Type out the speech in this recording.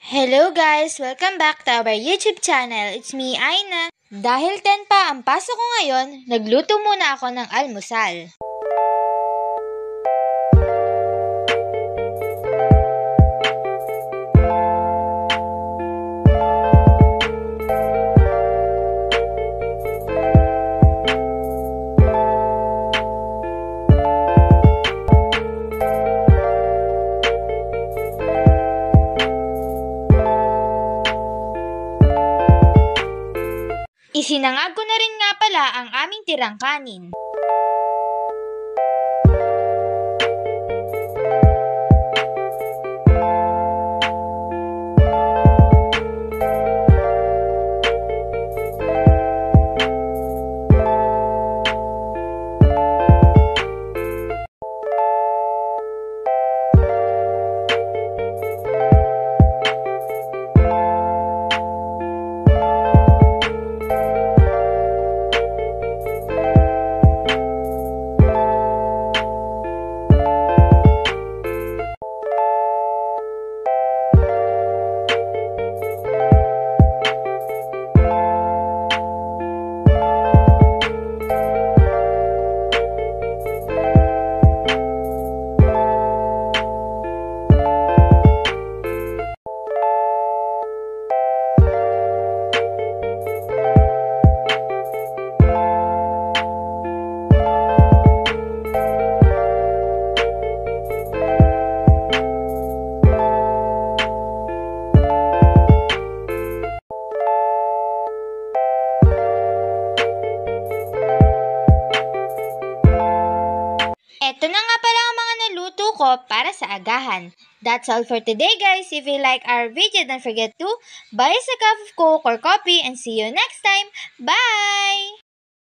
Hello guys! Welcome back to our YouTube channel. It's me, Aina. Dahil 10 pa ang pasok ko ngayon, nagluto muna ako ng almusal. Isinangag ko na rin nga pala ang aming tirang kanin. Ito na nga pala ang mga naluto ko para sa agahan. That's all for today guys. If you like our video, don't forget to buy us a cup of Coke or coffee and see you next time. Bye!